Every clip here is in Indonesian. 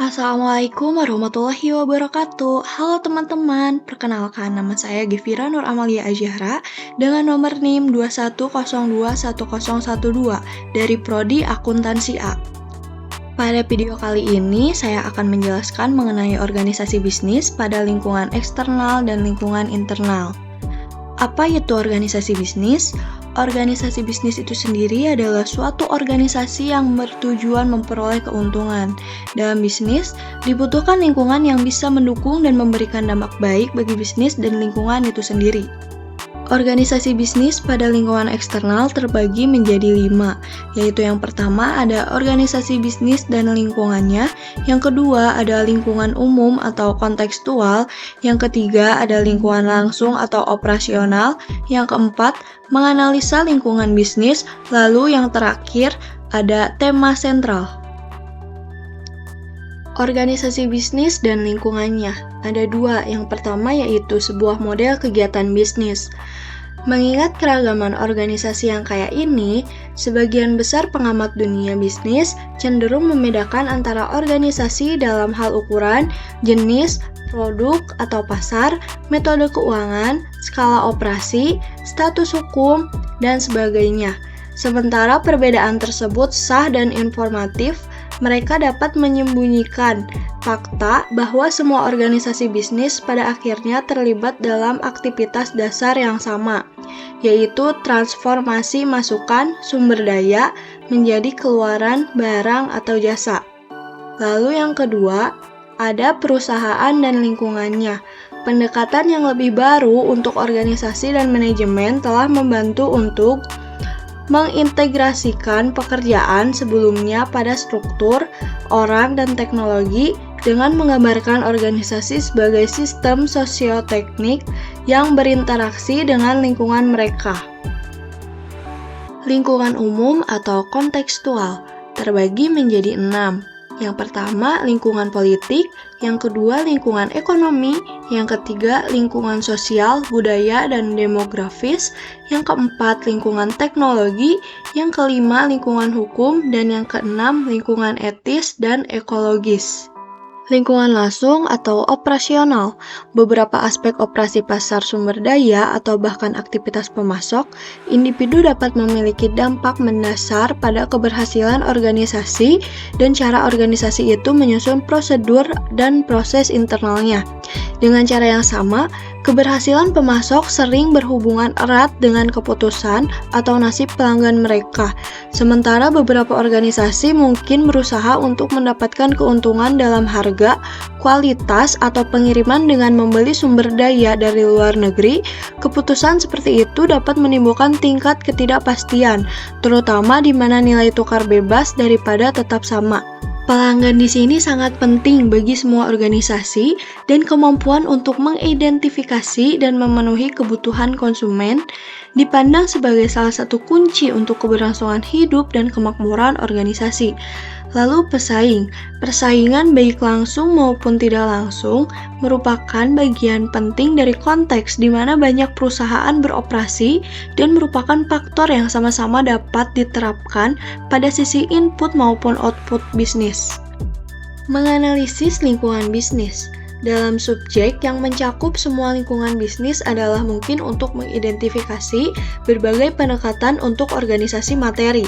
Assalamualaikum warahmatullahi wabarakatuh. Halo teman-teman, perkenalkan nama saya Gevira Nur Amalia Azhara dengan nomor NIM 21021012 dari Prodi Akuntansi A. Pada video kali ini, saya akan menjelaskan mengenai organisasi bisnis pada lingkungan eksternal dan lingkungan internal. Apa itu organisasi bisnis? Organisasi bisnis itu sendiri adalah suatu organisasi yang bertujuan memperoleh keuntungan. Dalam bisnis, dibutuhkan lingkungan yang bisa mendukung dan memberikan dampak baik bagi bisnis dan lingkungan itu sendiri. Organisasi bisnis pada lingkungan eksternal terbagi menjadi 5, yaitu yang pertama ada organisasi bisnis dan lingkungannya, yang kedua ada lingkungan umum atau kontekstual, yang ketiga ada lingkungan langsung atau operasional, yang keempat menganalisa lingkungan bisnis, lalu yang terakhir ada tema sentral. Organisasi bisnis dan lingkungannya ada 2. Yang pertama yaitu sebuah model kegiatan bisnis. Mengingat keragaman organisasi yang kayak ini, sebagian besar pengamat dunia bisnis cenderung membedakan antara organisasi dalam hal ukuran, jenis, produk atau pasar, metode keuangan, skala operasi, status hukum, dan sebagainya. Sementara perbedaan tersebut sah dan informatif, mereka dapat menyembunyikan fakta bahwa semua organisasi bisnis pada akhirnya terlibat dalam aktivitas dasar yang sama, yaitu transformasi masukan sumber daya menjadi keluaran barang atau jasa. Lalu yang kedua, ada perusahaan dan lingkungannya. Pendekatan yang lebih baru untuk organisasi dan manajemen telah membantu untuk mengintegrasikan pekerjaan sebelumnya pada struktur, orang, dan teknologi dengan menggambarkan organisasi sebagai sistem sosioteknik yang berinteraksi dengan lingkungan mereka. Lingkungan umum atau kontekstual terbagi menjadi 6. Yang pertama, lingkungan politik, yang kedua, lingkungan ekonomi, yang ketiga, lingkungan sosial, budaya, dan demografis, yang keempat, lingkungan teknologi, yang kelima, lingkungan hukum, dan yang keenam, lingkungan etis dan ekologis. Lingkungan langsung atau operasional, beberapa aspek operasi pasar sumber daya atau bahkan aktivitas pemasok, individu dapat memiliki dampak mendasar pada keberhasilan organisasi dan cara organisasi itu menyusun prosedur dan proses internalnya. Dengan cara yang sama, keberhasilan pemasok sering berhubungan erat dengan keputusan atau nasib pelanggan mereka. Sementara beberapa organisasi mungkin berusaha untuk mendapatkan keuntungan dalam harga, kualitas, atau pengiriman dengan membeli sumber daya dari luar negeri. Keputusan seperti itu dapat menimbulkan tingkat ketidakpastian, terutama di mana nilai tukar bebas daripada tetap sama. Pelanggan di sini sangat penting bagi semua organisasi dan kemampuan untuk mengidentifikasi dan memenuhi kebutuhan konsumen dipandang sebagai salah satu kunci untuk keberlangsungan hidup dan kemakmuran organisasi. Lalu persaingan baik langsung maupun tidak langsung merupakan bagian penting dari konteks di mana banyak perusahaan beroperasi dan merupakan faktor yang sama-sama dapat diterapkan pada sisi input maupun output bisnis. Menganalisis lingkungan bisnis. Dalam subjek yang mencakup semua lingkungan bisnis adalah mungkin untuk mengidentifikasi berbagai pendekatan untuk organisasi materi.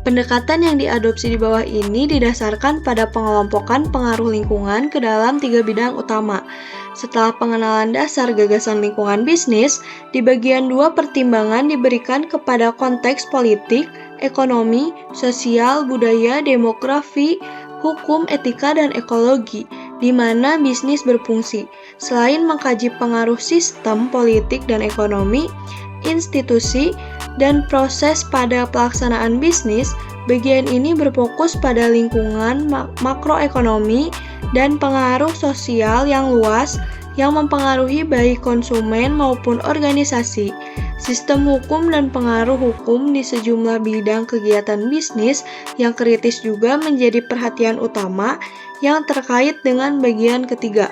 Pendekatan yang diadopsi di bawah ini didasarkan pada pengelompokan pengaruh lingkungan ke dalam 3 bidang utama. Setelah pengenalan dasar gagasan lingkungan bisnis, di bagian 2 pertimbangan diberikan kepada konteks politik, ekonomi, sosial, budaya, demografi, hukum, etika, dan ekologi, di mana bisnis berfungsi. Selain mengkaji pengaruh sistem, politik, dan ekonomi, institusi, dan proses pada pelaksanaan bisnis, bagian ini berfokus pada lingkungan makroekonomi dan pengaruh sosial yang luas yang mempengaruhi baik konsumen maupun organisasi. Sistem hukum dan pengaruh hukum di sejumlah bidang kegiatan bisnis yang kritis juga menjadi perhatian utama yang terkait dengan bagian ketiga.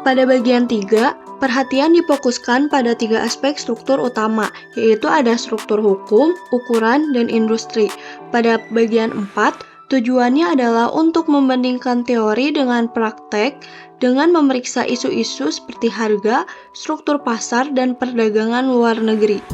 Pada bagian 3, perhatian difokuskan pada 3 aspek struktur utama, yaitu ada struktur hukum, ukuran, dan industri. Pada bagian 4, Tujuannya adalah untuk membandingkan teori dengan praktek dengan memeriksa isu-isu seperti harga, struktur pasar, dan perdagangan luar negeri.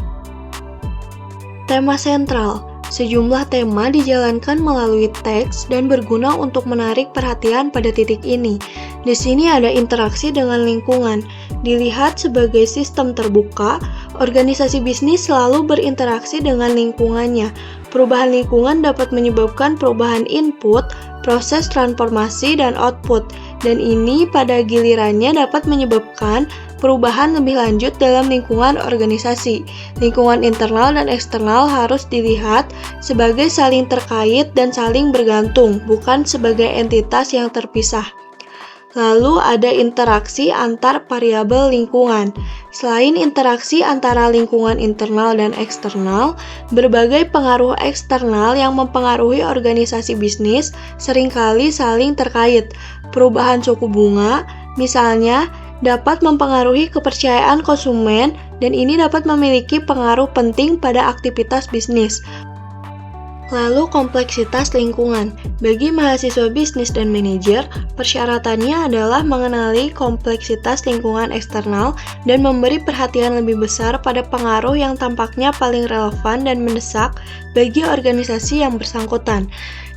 Tema sentral. Sejumlah tema dijalankan melalui teks dan berguna untuk menarik perhatian pada titik ini. Di sini ada interaksi dengan lingkungan. Dilihat sebagai sistem terbuka, organisasi bisnis selalu berinteraksi dengan lingkungannya. Perubahan lingkungan dapat menyebabkan perubahan input, proses transformasi, dan output. Dan ini pada gilirannya dapat menyebabkan perubahan lebih lanjut dalam lingkungan organisasi. Lingkungan internal dan eksternal harus dilihat sebagai saling terkait dan saling bergantung, bukan sebagai entitas yang terpisah. Lalu ada interaksi antar variabel lingkungan. Selain interaksi antara lingkungan internal dan eksternal, berbagai pengaruh eksternal yang mempengaruhi organisasi bisnis seringkali saling terkait. Perubahan suku bunga, misalnya, dapat mempengaruhi kepercayaan konsumen dan ini dapat memiliki pengaruh penting pada aktivitas bisnis. Lalu kompleksitas lingkungan. Bagi mahasiswa bisnis dan manajer, persyaratannya adalah mengenali kompleksitas lingkungan eksternal dan memberi perhatian lebih besar pada pengaruh yang tampaknya paling relevan dan mendesak bagi organisasi yang bersangkutan,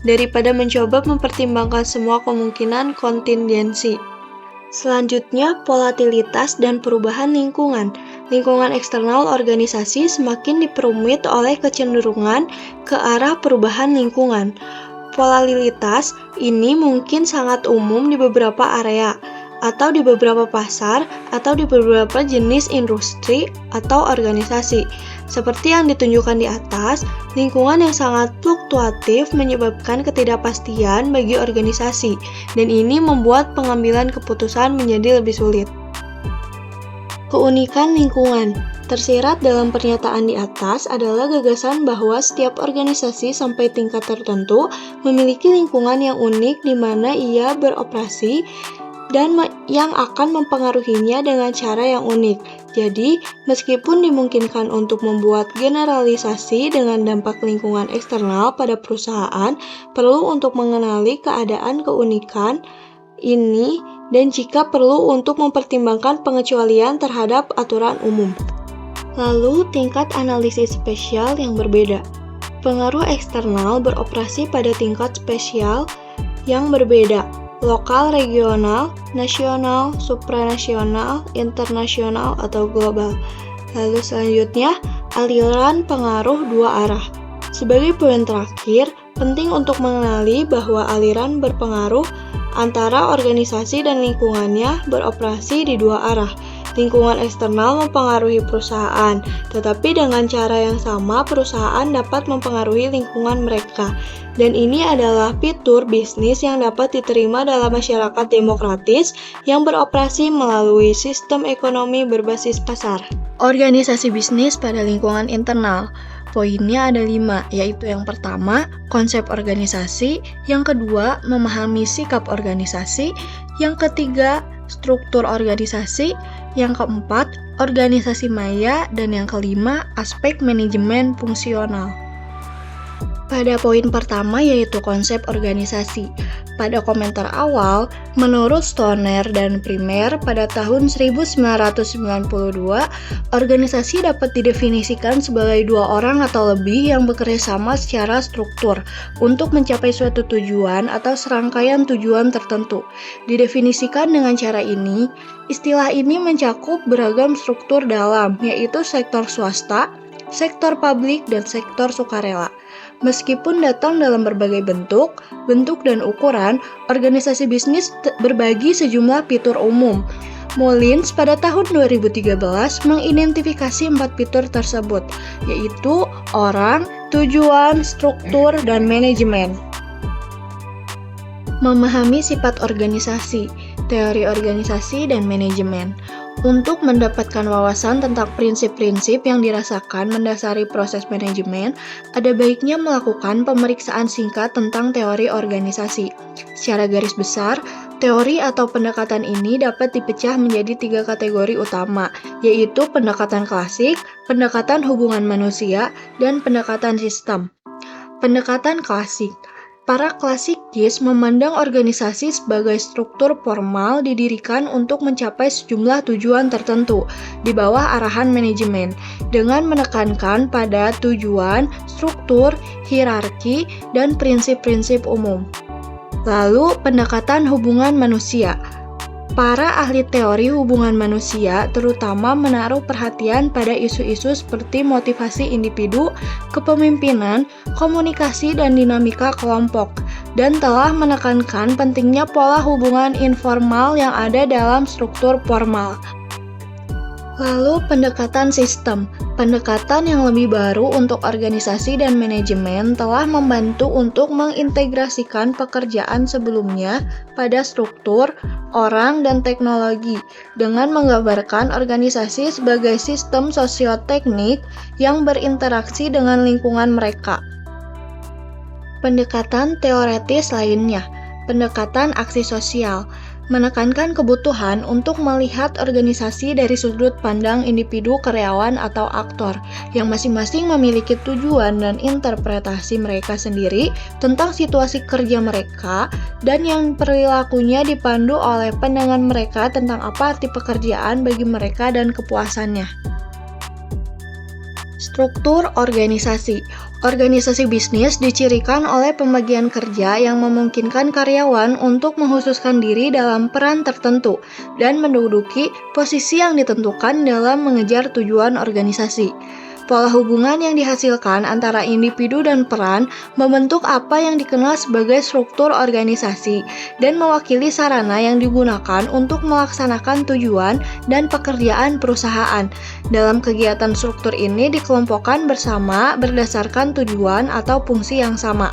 daripada mencoba mempertimbangkan semua kemungkinan kontingensi. Selanjutnya, volatilitas dan perubahan lingkungan. Lingkungan eksternal organisasi semakin diperumit oleh kecenderungan ke arah perubahan lingkungan. Volatilitas ini mungkin sangat umum di beberapa area, atau di beberapa pasar, atau di beberapa jenis industri atau organisasi. Seperti yang ditunjukkan di atas, lingkungan yang sangat fluktuatif menyebabkan ketidakpastian bagi organisasi, dan ini membuat pengambilan keputusan menjadi lebih sulit. Keunikan lingkungan. Tersirat dalam pernyataan di atas adalah gagasan bahwa setiap organisasi sampai tingkat tertentu memiliki lingkungan yang unik di mana ia beroperasi dan yang akan mempengaruhinya dengan cara yang unik. Jadi, meskipun dimungkinkan untuk membuat generalisasi dengan dampak lingkungan eksternal pada perusahaan, perlu untuk mengenali keadaan keunikan ini dan jika perlu untuk mempertimbangkan pengecualian terhadap aturan umum. Lalu, tingkat analisis spesial yang berbeda. Pengaruh eksternal beroperasi pada tingkat spesial yang berbeda. Lokal, regional, nasional, supranasional, internasional, atau global. Lalu selanjutnya, aliran pengaruh dua arah. Sebagai poin terakhir, penting untuk mengenali bahwa aliran berpengaruh antara organisasi dan lingkungannya beroperasi di dua arah. Lingkungan eksternal mempengaruhi perusahaan, tetapi dengan cara yang sama perusahaan dapat mempengaruhi lingkungan mereka. Dan ini adalah fitur bisnis yang dapat diterima dalam masyarakat demokratis yang beroperasi melalui sistem ekonomi berbasis pasar. Organisasi bisnis pada lingkungan internal. Poinnya ada 5, yaitu yang pertama, konsep organisasi, yang kedua, memahami sikap organisasi, yang ketiga, struktur organisasi, yang keempat, organisasi maya, dan yang kelima, aspek manajemen fungsional. Pada poin pertama yaitu konsep organisasi. Pada komentar awal, menurut Stoner dan Primer pada tahun 1992, organisasi dapat didefinisikan sebagai dua orang atau lebih yang bekerja sama secara struktur untuk mencapai suatu tujuan atau serangkaian tujuan tertentu. Didefinisikan dengan cara ini, istilah ini mencakup beragam struktur dalam, yaitu sektor swasta, sektor publik, dan sektor sukarela. Meskipun datang dalam berbagai bentuk dan ukuran, organisasi bisnis berbagi sejumlah fitur umum. Mullins pada tahun 2013 mengidentifikasi 4 fitur tersebut, yaitu orang, tujuan, struktur, dan manajemen. Memahami sifat organisasi, teori organisasi, dan manajemen. Untuk mendapatkan wawasan tentang prinsip-prinsip yang dirasakan mendasari proses manajemen, ada baiknya melakukan pemeriksaan singkat tentang teori organisasi. Secara garis besar, teori atau pendekatan ini dapat dipecah menjadi 3 kategori utama, yaitu pendekatan klasik, pendekatan hubungan manusia, dan pendekatan sistem. Pendekatan klasik. Para klasikis memandang organisasi sebagai struktur formal didirikan untuk mencapai sejumlah tujuan tertentu di bawah arahan manajemen, dengan menekankan pada tujuan, struktur, hierarki, dan prinsip-prinsip umum. Lalu, pendekatan hubungan manusia. Para ahli teori hubungan manusia terutama menaruh perhatian pada isu-isu seperti motivasi individu, kepemimpinan, komunikasi, dan dinamika kelompok, dan telah menekankan pentingnya pola hubungan informal yang ada dalam struktur formal. Lalu pendekatan sistem. Pendekatan yang lebih baru untuk organisasi dan manajemen telah membantu untuk mengintegrasikan pekerjaan sebelumnya pada struktur, orang, dan teknologi dengan menggambarkan organisasi sebagai sistem sosioteknik yang berinteraksi dengan lingkungan mereka. Pendekatan teoretis lainnya, pendekatan aksi sosial, menekankan kebutuhan untuk melihat organisasi dari sudut pandang individu, karyawan, atau aktor yang masing-masing memiliki tujuan dan interpretasi mereka sendiri tentang situasi kerja mereka dan yang perilakunya dipandu oleh pandangan mereka tentang apa arti pekerjaan bagi mereka dan kepuasannya. Struktur organisasi. Organisasi bisnis dicirikan oleh pembagian kerja yang memungkinkan karyawan untuk mengkhususkan diri dalam peran tertentu dan menduduki posisi yang ditentukan dalam mengejar tujuan organisasi. Pola hubungan yang dihasilkan antara individu dan peran membentuk apa yang dikenal sebagai struktur organisasi dan mewakili sarana yang digunakan untuk melaksanakan tujuan dan pekerjaan perusahaan. Dalam kegiatan struktur ini dikelompokkan bersama berdasarkan tujuan atau fungsi yang sama.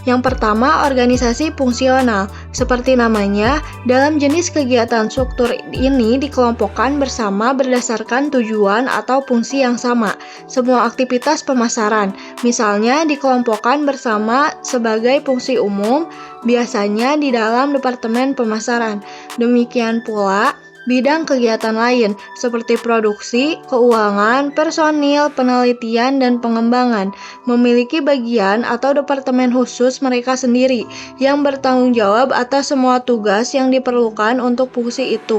Yang pertama, organisasi fungsional. Seperti namanya, dalam jenis kegiatan struktur ini dikelompokkan bersama berdasarkan tujuan atau fungsi yang sama. Semua aktivitas pemasaran, misalnya dikelompokkan bersama sebagai fungsi umum, biasanya di dalam departemen pemasaran. Demikian pula, bidang kegiatan lain seperti produksi, keuangan, personil, penelitian, dan pengembangan memiliki bagian atau departemen khusus mereka sendiri yang bertanggung jawab atas semua tugas yang diperlukan untuk fungsi itu.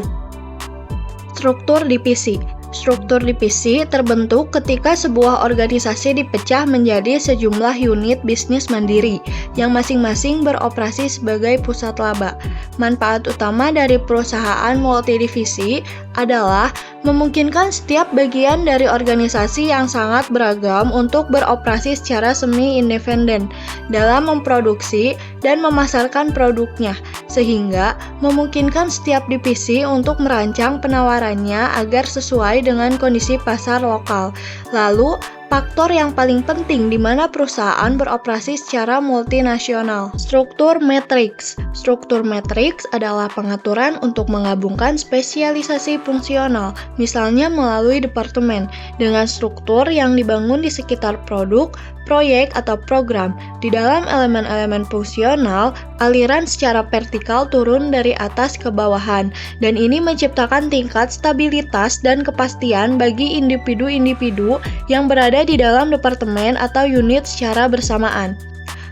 Struktur divisi. Struktur divisi terbentuk ketika sebuah organisasi dipecah menjadi sejumlah unit bisnis mandiri yang masing-masing beroperasi sebagai pusat laba. Manfaat utama dari perusahaan multidivisi adalah memungkinkan setiap bagian dari organisasi yang sangat beragam untuk beroperasi secara semi-independen dalam memproduksi dan memasarkan produknya, sehingga memungkinkan setiap divisi untuk merancang penawarannya agar sesuai dengan kondisi pasar lokal. Lalu, faktor yang paling penting di mana perusahaan beroperasi secara multinasional. Struktur matriks. Struktur matriks adalah pengaturan untuk menggabungkan spesialisasi fungsional, misalnya melalui departemen, dengan struktur yang dibangun di sekitar produk, proyek, atau program. Di dalam elemen-elemen fungsional, aliran secara vertikal turun dari atas ke bawahan, dan ini menciptakan tingkat stabilitas dan kepastian bagi individu-individu yang berada di dalam departemen atau unit secara bersamaan.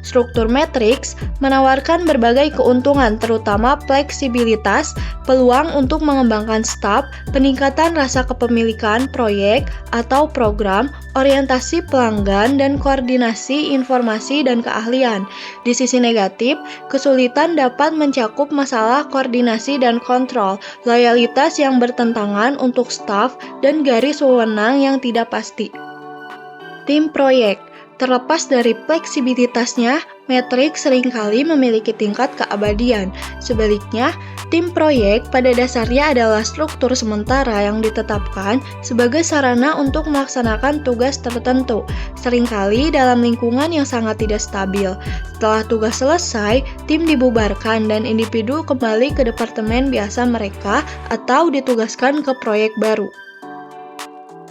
Struktur matriks menawarkan berbagai keuntungan, terutama fleksibilitas, peluang untuk mengembangkan staf, peningkatan rasa kepemilikan proyek atau program, orientasi pelanggan, dan koordinasi informasi dan keahlian. Di sisi negatif, kesulitan dapat mencakup masalah koordinasi dan kontrol, loyalitas yang bertentangan untuk staf, dan garis wewenang yang tidak pasti. Tim proyek. Terlepas dari fleksibilitasnya, matriks seringkali memiliki tingkat keabadian. Sebaliknya, tim proyek pada dasarnya adalah struktur sementara yang ditetapkan sebagai sarana untuk melaksanakan tugas tertentu, seringkali dalam lingkungan yang sangat tidak stabil. Setelah tugas selesai, tim dibubarkan dan individu kembali ke departemen biasa mereka atau ditugaskan ke proyek baru.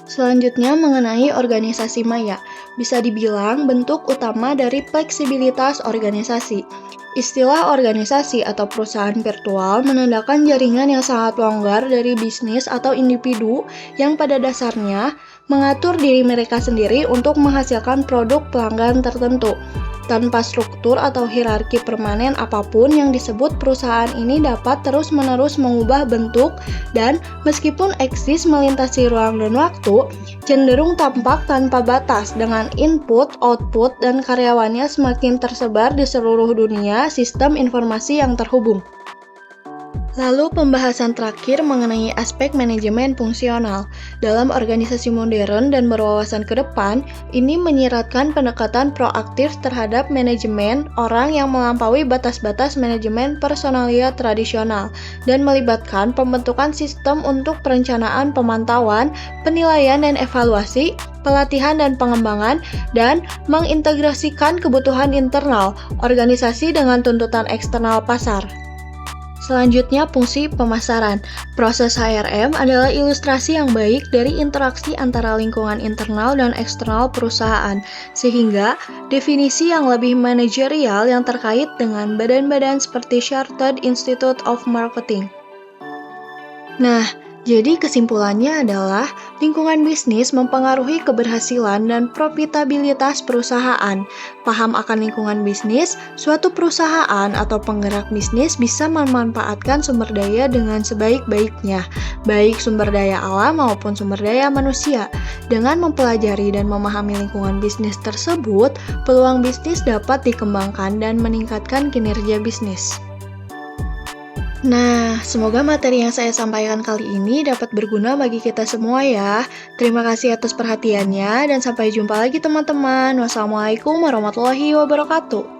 Selanjutnya mengenai organisasi maya, bisa dibilang bentuk utama dari fleksibilitas organisasi. Istilah organisasi atau perusahaan virtual menandakan jaringan yang sangat longgar dari bisnis atau individu yang pada dasarnya mengatur diri mereka sendiri untuk menghasilkan produk pelanggan tertentu. Tanpa struktur atau hierarki permanen apapun yang disebut, perusahaan ini dapat terus-menerus mengubah bentuk dan meskipun eksis melintasi ruang dan waktu, cenderung tampak tanpa batas dengan input, output, dan karyawannya semakin tersebar di seluruh dunia sistem informasi yang terhubung. Lalu pembahasan terakhir mengenai aspek manajemen fungsional. Dalam organisasi modern dan berwawasan ke depan, ini menyiratkan pendekatan proaktif terhadap manajemen orang yang melampaui batas-batas manajemen personalia tradisional dan melibatkan pembentukan sistem untuk perencanaan pemantauan, penilaian dan evaluasi, pelatihan dan pengembangan, dan mengintegrasikan kebutuhan internal organisasi dengan tuntutan eksternal pasar. Selanjutnya, fungsi pemasaran. Proses HRM adalah ilustrasi yang baik dari interaksi antara lingkungan internal dan eksternal perusahaan, sehingga definisi yang lebih manajerial yang terkait dengan badan-badan seperti Chartered Institute of Marketing. Nah, jadi kesimpulannya adalah lingkungan bisnis mempengaruhi keberhasilan dan profitabilitas perusahaan. Paham akan lingkungan bisnis, suatu perusahaan atau penggerak bisnis bisa memanfaatkan sumber daya dengan sebaik-baiknya, baik sumber daya alam maupun sumber daya manusia. Dengan mempelajari dan memahami lingkungan bisnis tersebut, peluang bisnis dapat dikembangkan dan meningkatkan kinerja bisnis. Nah, semoga materi yang saya sampaikan kali ini dapat berguna bagi kita semua ya. Terima kasih atas perhatiannya dan sampai jumpa lagi teman-teman. Wassalamualaikum warahmatullahi wabarakatuh.